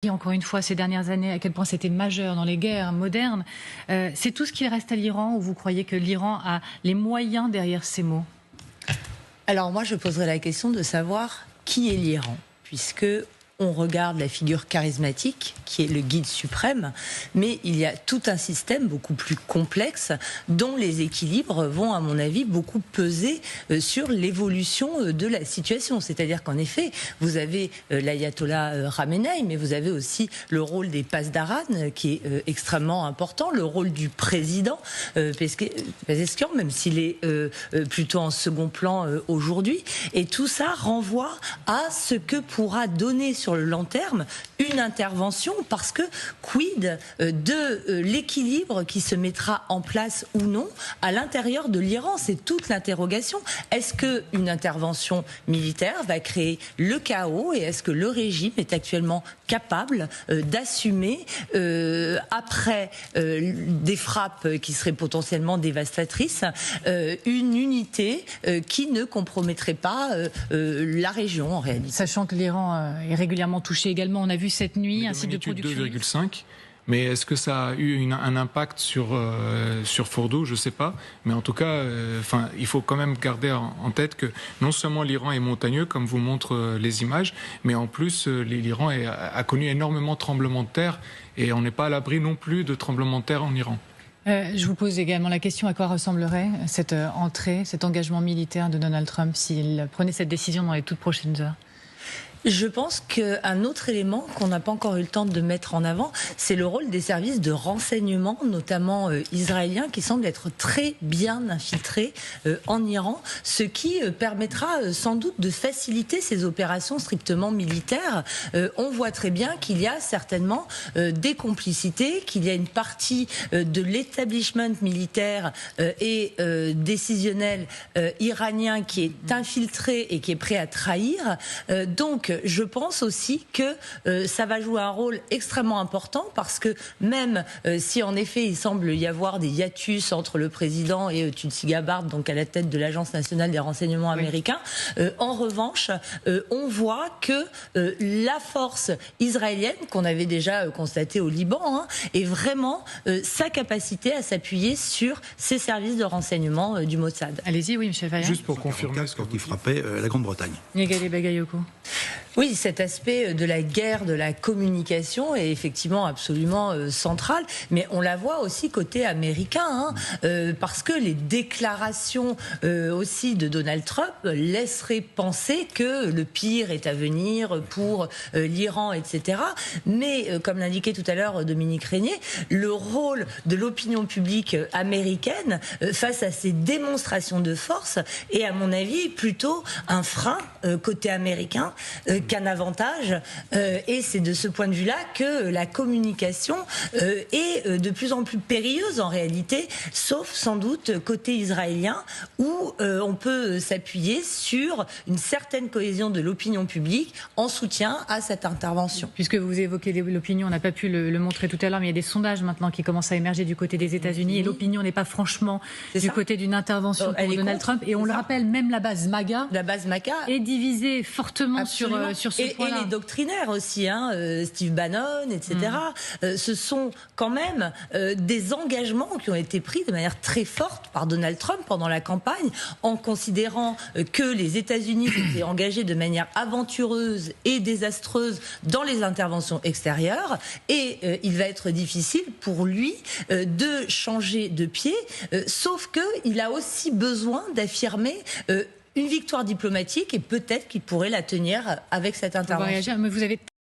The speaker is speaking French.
Et encore une fois, ces dernières années, à quel point c'était majeur dans les guerres modernes. C'est tout ce qui reste à l'Iran, ou vous croyez que l'Iran a les moyens derrière ces mots? Alors moi, je poserais la question de savoir qui est l'Iran, puisque on regarde la figure charismatique, qui est le guide suprême, mais il y a tout un système beaucoup plus complexe dont les équilibres vont, à mon avis, beaucoup peser sur l'évolution de la situation. C'est-à-dire qu'en effet, vous avez l'ayatollah Khamenei, mais vous avez aussi le rôle des pasdaran, qui est extrêmement important, le rôle du président Pezeshkian, même s'il est plutôt en second plan aujourd'hui. Et tout ça renvoie à ce que pourra donner sur le long terme une intervention, parce que quid de l'équilibre qui se mettra en place ou non à l'intérieur de l'Iran? C'est toute l'interrogation. Est-ce qu'une intervention militaire va créer le chaos, et est-ce que le régime est actuellement capable d'assumer, après des frappes qui seraient potentiellement dévastatrices, une unité qui ne compromettrait pas la région en réalité? Sachant que l'Iran est régulièrement touché également, on a vu cette nuit un site de production 2,5. Mais est-ce que ça a eu un impact sur Fordow? Je ne sais pas. Mais en tout cas, il faut quand même garder en tête que non seulement l'Iran est montagneux, comme vous montrent les images, mais en plus, l'Iran a connu énormément de tremblements de terre, et on n'est pas à l'abri non plus de tremblements de terre en Iran. Je vous pose également la question, à quoi ressemblerait cette entrée, cet engagement militaire de Donald Trump s'il prenait cette décision dans les toutes prochaines heures? Je pense qu'un autre élément qu'on n'a pas encore eu le temps de mettre en avant, c'est le rôle des services de renseignement, notamment israéliens, qui semblent être très bien infiltrés en Iran, ce qui permettra sans doute de faciliter ces opérations strictement militaires. On voit très bien qu'il y a certainement des complicités, qu'il y a une partie de l'établissement militaire et décisionnel iranien qui est infiltré et qui est prêt à trahir. Donc, je pense aussi que ça va jouer un rôle extrêmement important, parce que même si en effet il semble y avoir des hiatus entre le président et Tulsi Gabbard, donc à la tête de l'Agence nationale des renseignements américains, en revanche, on voit que la force israélienne, qu'on avait déjà constatée au Liban, est vraiment sa capacité à s'appuyer sur ces services de renseignement du Mossad. Allez-y, oui, M. Vaillant. Juste pour confirmer ce qui frappait la Grande-Bretagne. Negali Bagayoko. Oui, cet aspect de la guerre de la communication est effectivement absolument central, mais on la voit aussi côté américain, parce que les déclarations aussi de Donald Trump laisseraient penser que le pire est à venir pour l'Iran, etc. Mais comme l'indiquait tout à l'heure Dominique Régnier, le rôle de l'opinion publique américaine face à ces démonstrations de force est, à mon avis, plutôt un frein côté américain qu'un avantage, et c'est de ce point de vue-là que la communication est de plus en plus périlleuse en réalité, sauf sans doute côté israélien, où on peut s'appuyer sur une certaine cohésion de l'opinion publique en soutien à cette intervention. Puisque vous évoquez l'opinion, on n'a pas pu le montrer tout à l'heure, mais il y a des sondages maintenant qui commencent à émerger du côté des États-Unis, et l'opinion n'est pas franchement du côté d'une intervention pour Donald Trump. Et on le rappelle, même la base MAGA est divisée fortement sur ce point-là. Et les doctrinaires aussi, Steve Bannon, etc. Ce sont quand même des engagements qui ont été pris de manière très forte par Donald Trump pendant la campagne, en considérant que les États-Unis étaient engagés de manière aventureuse et désastreuse dans les interventions extérieures, et il va être difficile pour lui de changer de pied, sauf qu'il a aussi besoin d'affirmer une victoire diplomatique, et peut-être qu'il pourrait la tenir avec cette intervention. Mais vous avez